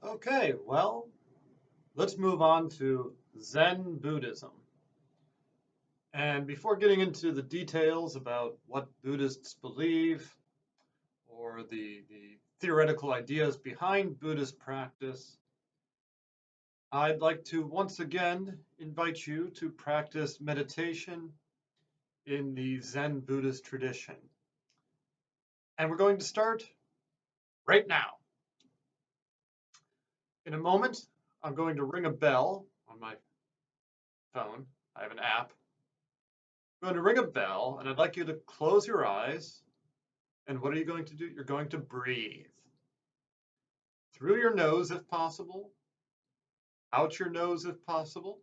Okay, well, let's move on to Zen Buddhism. And before getting into the details about what Buddhists believe or the theoretical ideas behind Buddhist practice, I'd like to once again invite you to practice meditation in the Zen Buddhist tradition. And we're going to start right now. In a moment, I'm going to ring a bell on my phone. I have an app. I'm going to ring a bell, and I'd like you to close your eyes. And what are you going to do? You're going to breathe through your nose if possible, out your nose if possible.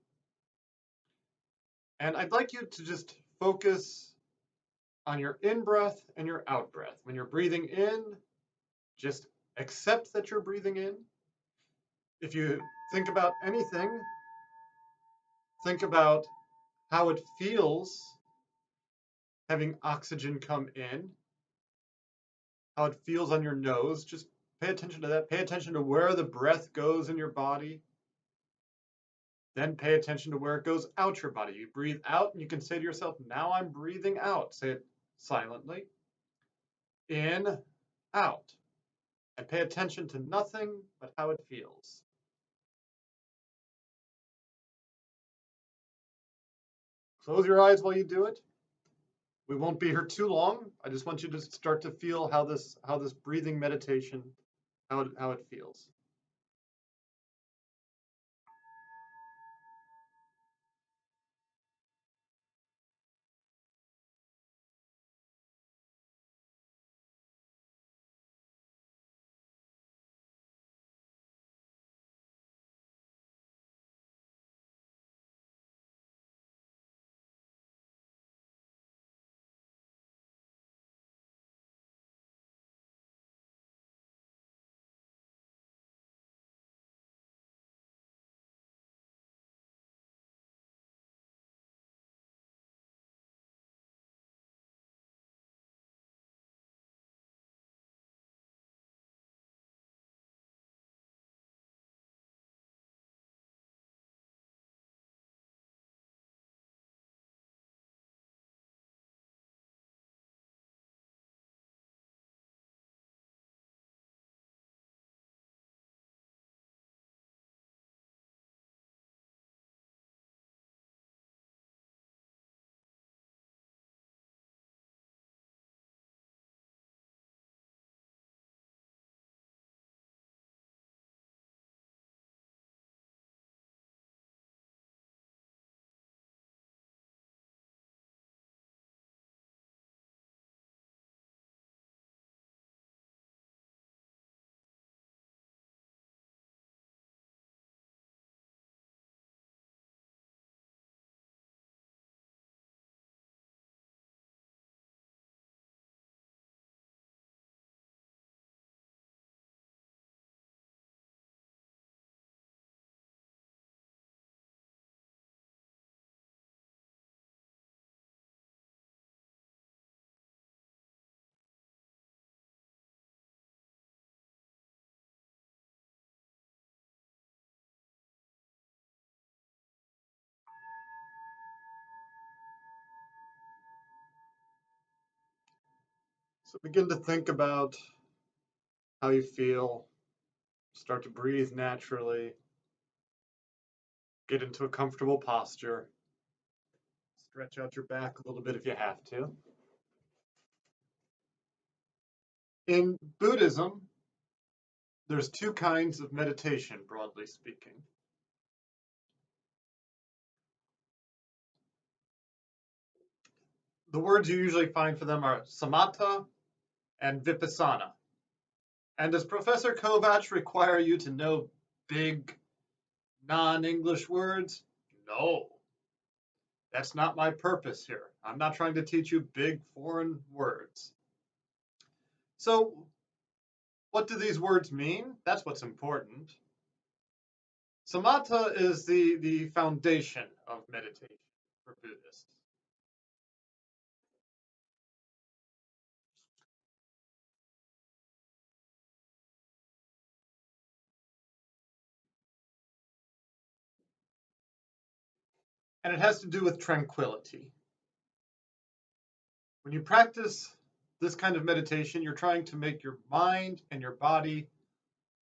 And I'd like you to just focus on your in breath and your out breath. When you're breathing in, just accept that you're breathing in. If you think about anything, think about how it feels having oxygen come in, how it feels on your nose. Just pay attention to that. Pay attention to where the breath goes in your body. Then pay attention to where it goes out your body. You breathe out and you can say to yourself, now I'm breathing out. Say it silently. In, out. And pay attention to nothing but how it feels. Close your eyes while you do it. We won't be here too long. I just want you to start to feel how this breathing meditation, how it feels. So begin to think about how you feel. Start to breathe naturally. Get into a comfortable posture. Stretch out your back a little bit if you have to. In Buddhism, there's two kinds of meditation, broadly speaking. The words you usually find for them are samatha and vipassana. And does Professor Kovacs require you to know big non-English words? No, that's not my purpose here. I'm not trying to teach you big foreign words. So what do these words mean? That's what's important. Samatha is the foundation of meditation for Buddhists. and it has to do with tranquility. When you practice this kind of meditation, you're trying to make your mind and your body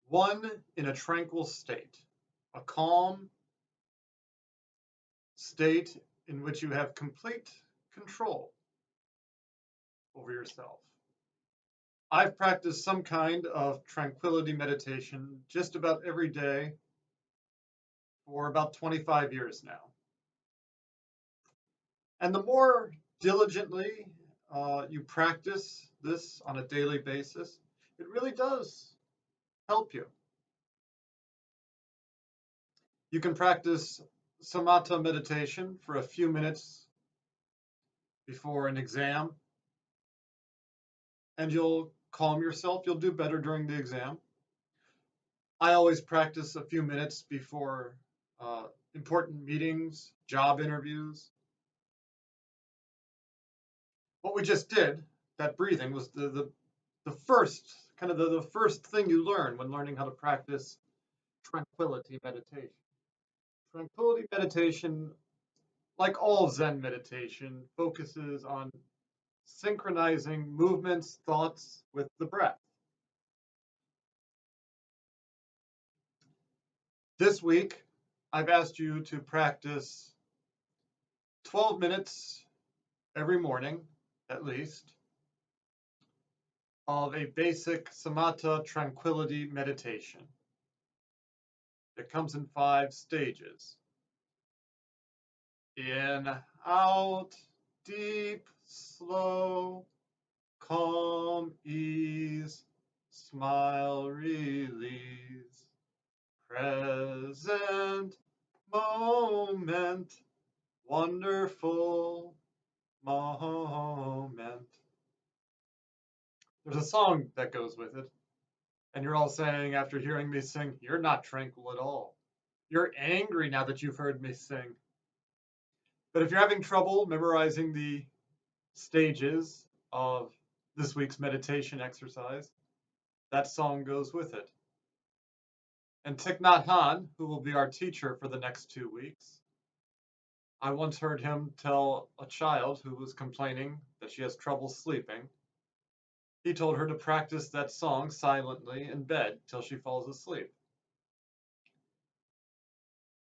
one in a tranquil state, a calm state in which you have complete control over yourself. I've practiced some kind of tranquility meditation just about every day for about 25 years now. And the more diligently you practice this on a daily basis, it really does help you. You can practice samatha meditation for a few minutes before an exam, and you'll calm yourself. You'll do better during the exam. I always practice a few minutes before important meetings, job interviews. What we just did, that breathing, was the first kind of the first thing you learn when learning how to practice tranquility meditation. Tranquility meditation, like all Zen meditation, focuses on synchronizing movements, thoughts with the breath. This week, I've asked you to practice 12 minutes every morning, at least, of a basic samatha tranquility meditation. It comes in 5 stages. In, out, deep, slow, calm, ease, smile, release, present moment, wonderful moment. There's a song that goes with it, and you're all saying after hearing me sing, you're not tranquil at all. You're angry now that you've heard me sing. But if you're having trouble memorizing the stages of this week's meditation exercise, that song goes with it. And Thich Nhat Hanh, who will be our teacher for the next 2 weeks, I once heard him tell a child who was complaining that she has trouble sleeping. He told her to practice that song silently in bed till she falls asleep.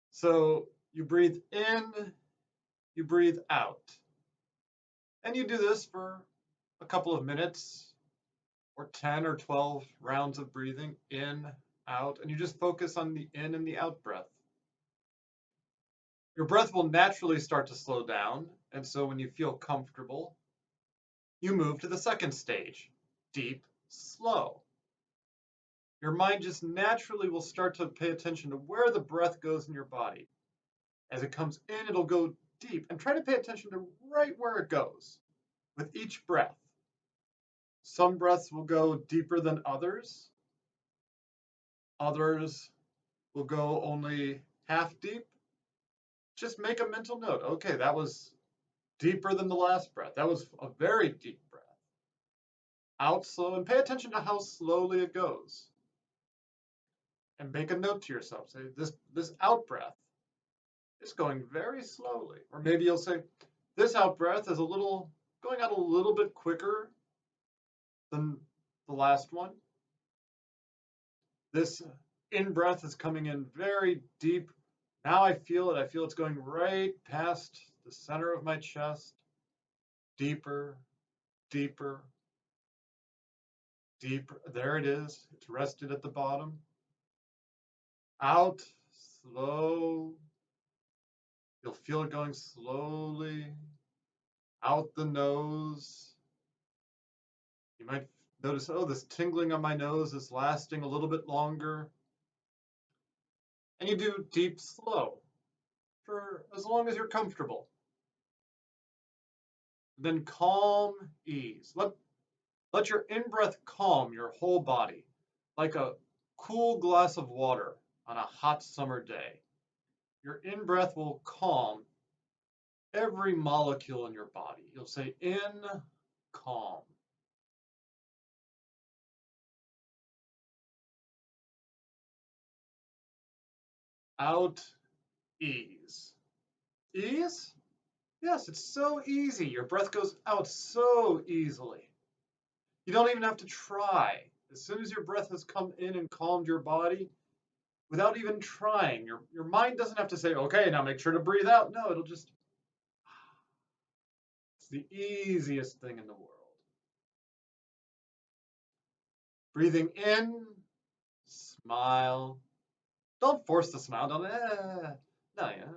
So you breathe in, you breathe out. And you do this for a couple of minutes, or 10 or 12 rounds of breathing in, out, and you just focus on the in and the out breath. Your breath will naturally start to slow down, and so when you feel comfortable, you move to the second stage, deep, slow. Your mind just naturally will start to pay attention to where the breath goes in your body. As it comes in, it'll go deep, and try to pay attention to right where it goes with each breath. Some breaths will go deeper than others. Others will go only half deep. Just make a mental note. Okay, that was deeper than the last breath. That was a very deep breath. Out slow, and pay attention to how slowly it goes. And make a note to yourself. Say, this out breath is going very slowly. Or maybe you'll say, this out breath is going out a little bit quicker than the last one. This in breath is coming in very deep. Now I feel it. I feel it's going right past the center of my chest. Deeper, deeper, deeper. There it is. It's rested at the bottom. Out, slow. You'll feel it going slowly out the nose. You might notice, oh, this tingling on my nose is lasting a little bit longer. And you do deep, slow for as long as you're comfortable. Then calm, ease. Let your in-breath calm your whole body, like a cool glass of water on a hot summer day. Your in-breath will calm every molecule in your body. You'll say in, calm. Out, ease. Ease? Yes, it's so easy. Your breath goes out so easily. You don't even have to try. As soon as your breath has come in and calmed your body, without even trying, your mind doesn't have to say, okay, now make sure to breathe out. No, it'll just, it's the easiest thing in the world. Breathing in, smile. Don't force the smile. Don't, no, yeah.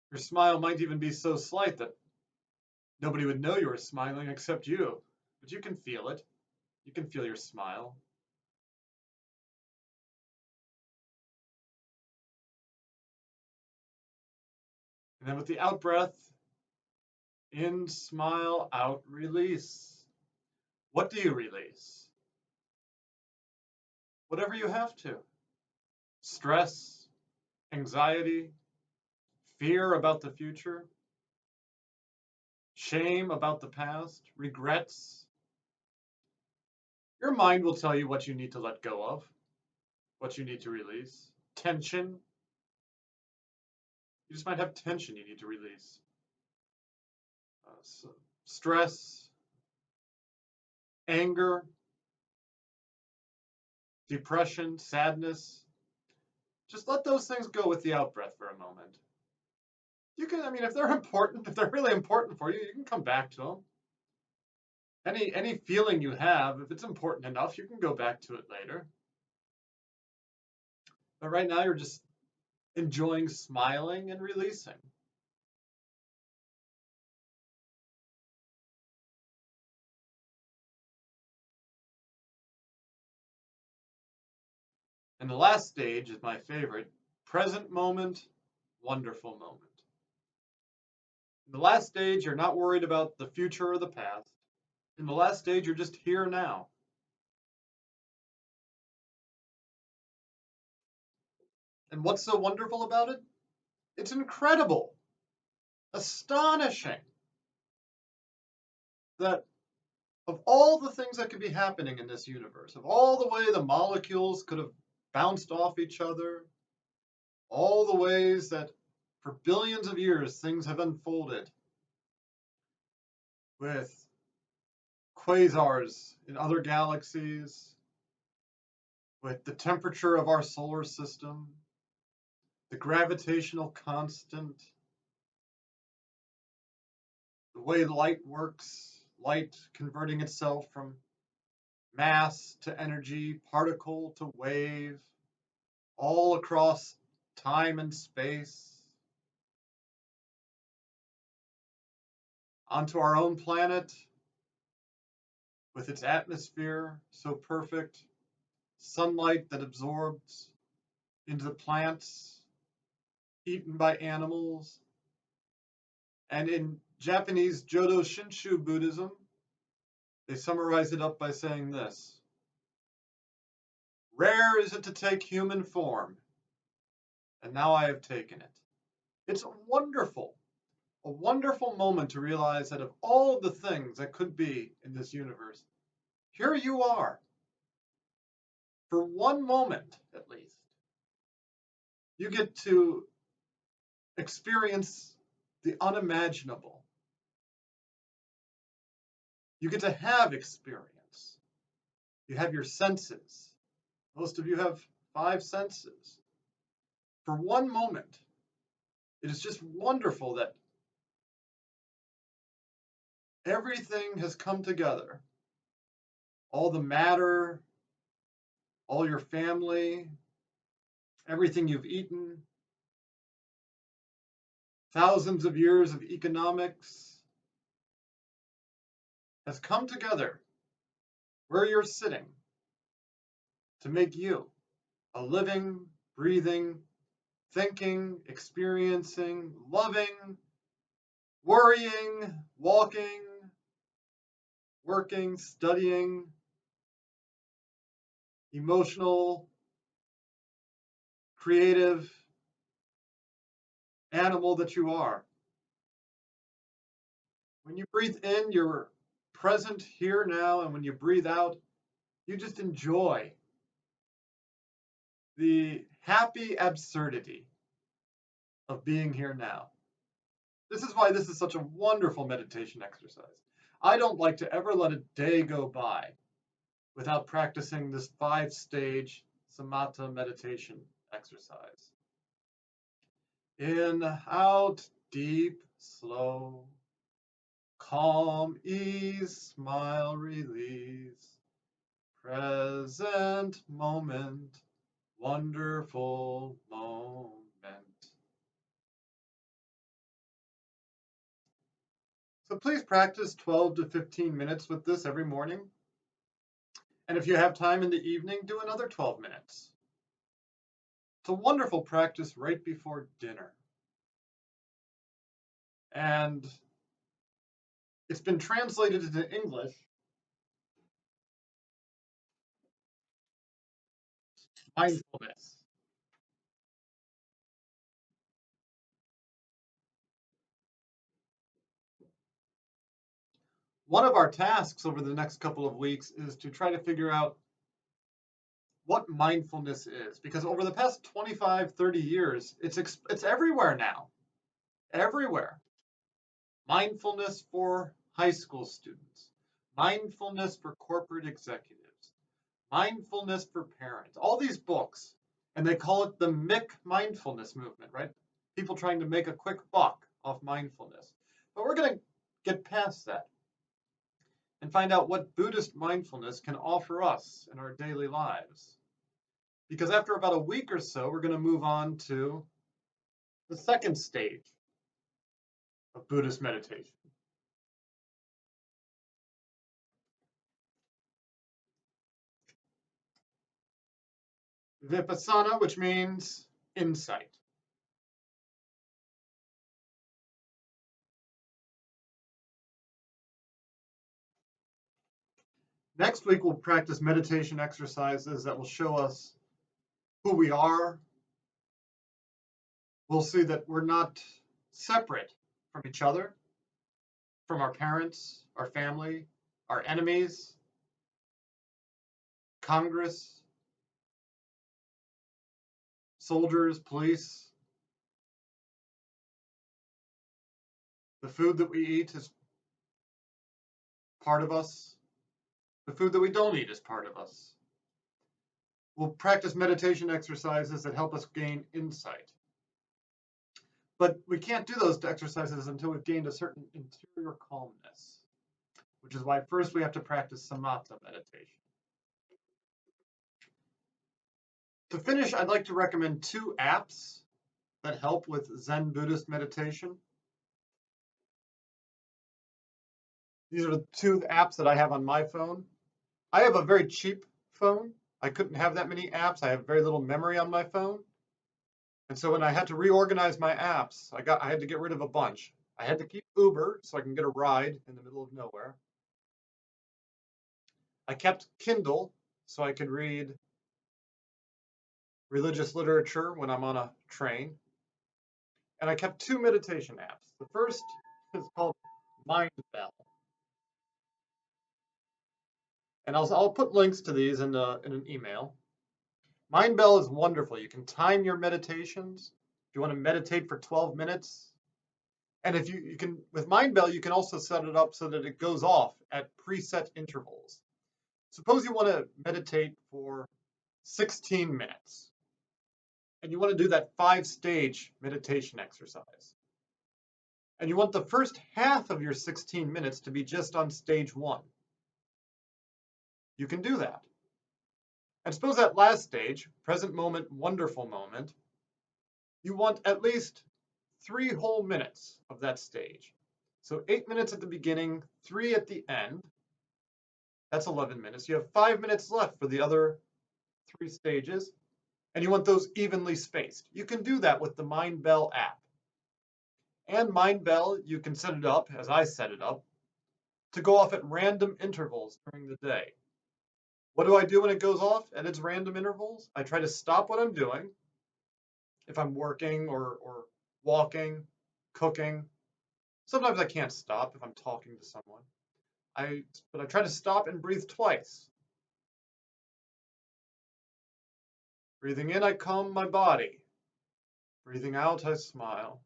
Your smile might even be so slight that nobody would know you were smiling except you. But you can feel it. You can feel your smile. And then with the out breath, in, smile, out, release. What do you release? Whatever you have to. Stress, anxiety, fear about the future, shame about the past, regrets. Your mind will tell you what you need to let go of, what you need to release. Tension. You just might have tension you need to release. So stress, anger, depression, sadness. Just let those things go with the out breath for a moment. You can, I mean, if they're important, if they're really important for you, you can come back to them. Any feeling you have, if it's important enough, you can go back to it later. But right now, you're just enjoying smiling and releasing. And the last stage is my favorite, present moment, wonderful moment. In the last stage, you're not worried about the future or the past. In the last stage, you're just here now. And what's so wonderful about it? It's incredible, astonishing that of all the things that could be happening in this universe, of all the way the molecules could have bounced off each other, all the ways that for billions of years things have unfolded with quasars in other galaxies, with the temperature of our solar system, the gravitational constant, the way light works, light converting itself from mass to energy, particle to wave, all across time and space, onto our own planet with its atmosphere so perfect, sunlight that absorbs into the plants, eaten by animals. And in Japanese Jodo Shinshu Buddhism, they summarize it up by saying this: rare is it to take human form, and now I have taken it. It's a wonderful moment to realize that of all the things that could be in this universe, here you are, for one moment at least. You get to experience the unimaginable. You get to have experience. You have your senses. Most of you have 5 senses. For one moment, it is just wonderful that everything has come together. All the matter, all your family, everything you've eaten, thousands of years of economics has come together where you're sitting to make you a living, breathing, thinking, experiencing, loving, worrying, walking, working, studying, emotional, creative animal that you are. When you breathe in, you're present here now, and when you breathe out, You just enjoy the happy absurdity of being here now. This is why this is such a wonderful meditation exercise. I don't like to ever let a day go by without practicing this 5-stage samatha meditation exercise. In, out, deep, slow, calm, ease, smile, release, present moment, wonderful moment. So please practice 12 to 15 minutes with this every morning. And if you have time in the evening, do another 12 minutes. It's a wonderful practice right before dinner. And it's been translated into English. Mindfulness. One of our tasks over the next couple of weeks is to try to figure out what mindfulness is. Because over the past 25, 30 years, it's everywhere now. Everywhere. Mindfulness for high school students. Mindfulness for corporate executives. Mindfulness for parents. All these books. And they call it the Mick mindfulness movement, right? People trying to make a quick buck off mindfulness. But we're going to get past that and find out what Buddhist mindfulness can offer us in our daily lives. Because after about a week or so, we're going to move on to the second stage of Buddhist meditation. Vipassana, which means insight. Next week, we'll practice meditation exercises that will show us who we are. We'll see that we're not separate from each other, from our parents, our family, our enemies, Congress, soldiers, police. The food that we eat is part of us. The food that we don't eat is part of us. We'll practice meditation exercises that help us gain insight. But we can't do those exercises until we've gained a certain interior calmness, which is why first we have to practice samatha meditation. To finish, I'd like to recommend 2 apps that help with Zen Buddhist meditation. These are the 2 apps that I have on my phone. I have a very cheap phone. I couldn't have that many apps. I have very little memory on my phone. And so when I had to reorganize my apps, I had to get rid of a bunch. I had to keep Uber so I can get a ride in the middle of nowhere. I kept Kindle so I could read religious literature when I'm on a train. And I kept 2 meditation apps. The first is called Mind Bell. And I'll put links to these in an email. Mind Bell is wonderful. You can time your meditations. If you want to meditate for 12 minutes. And if you can, with Mind Bell, you can also set it up so that it goes off at preset intervals. Suppose you want to meditate for 16 minutes. And you want to do that 5-stage meditation exercise. And you want the first half of your 16 minutes to be just on stage 1. You can do that. And suppose that last stage, present moment, wonderful moment, you want at least 3 whole minutes of that stage. So 8 minutes at the beginning, 3 at the end. That's 11 minutes. You have 5 minutes left for the other 3 stages, and you want those evenly spaced. You can do that with the Mind Bell app. And Mind Bell, you can set it up, as I set it up, to go off at random intervals during the day. What do I do when it goes off at its random intervals? I try to stop what I'm doing, if I'm working or walking, cooking. Sometimes I can't stop if I'm talking to someone. But I try to stop and breathe twice. Breathing in, I calm my body. Breathing out, I smile.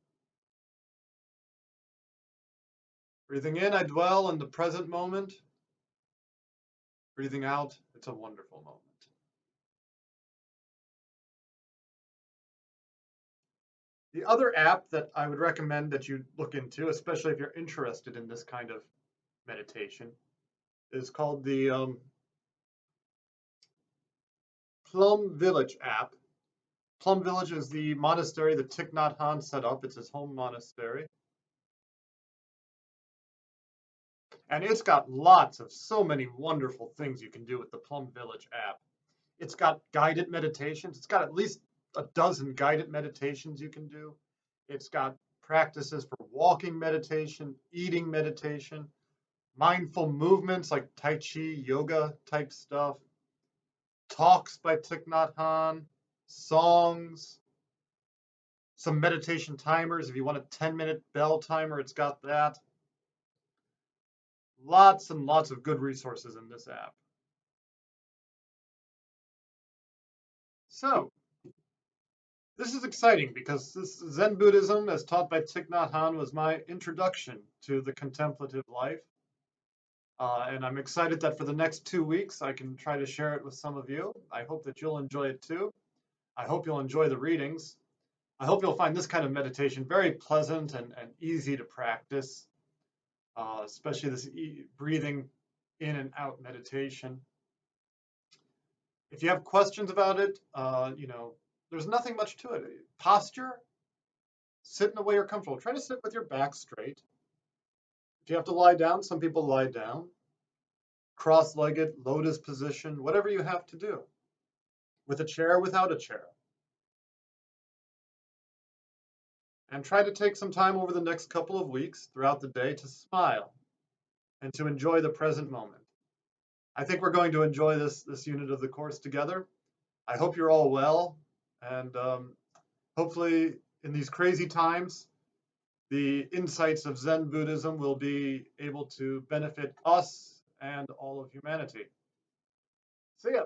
Breathing in, I dwell in the present moment. Breathing out, it's a wonderful moment. The other app that I would recommend that you look into, especially if you're interested in this kind of meditation, is called the Plum Village app. Plum Village is the monastery that Thich Nhat Hanh set up. It's his home monastery. And it's got lots of so many wonderful things you can do with the Plum Village app. It's got guided meditations. It's got at least a dozen guided meditations you can do. It's got practices for walking meditation, eating meditation, mindful movements like Tai Chi, yoga type stuff, talks by Thich Nhat Hanh, songs, some meditation timers. If you want a 10-minute bell timer, it's got that. Lots and lots of good resources in this app. So, this is exciting because this Zen Buddhism, as taught by Thich Nhat Hanh, was my introduction to the contemplative life. And I'm excited that for the next 2 weeks, I can try to share it with some of you. I hope that you'll enjoy it too. I hope you'll enjoy the readings. I hope you'll find this kind of meditation very pleasant and easy to practice, especially this breathing in and out meditation. If you have questions about it, there's nothing much to it. Posture, sit in a way you're comfortable. Try to sit with your back straight. If you have to lie down, some people lie down. Cross-legged, lotus position, whatever you have to do. With a chair, without a chair. And try to take some time over the next couple of weeks throughout the day to smile and to enjoy the present moment. I think we're going to enjoy this unit of the course together. I hope you're all well, and hopefully in these crazy times, the insights of Zen Buddhism will be able to benefit us and all of humanity. See ya.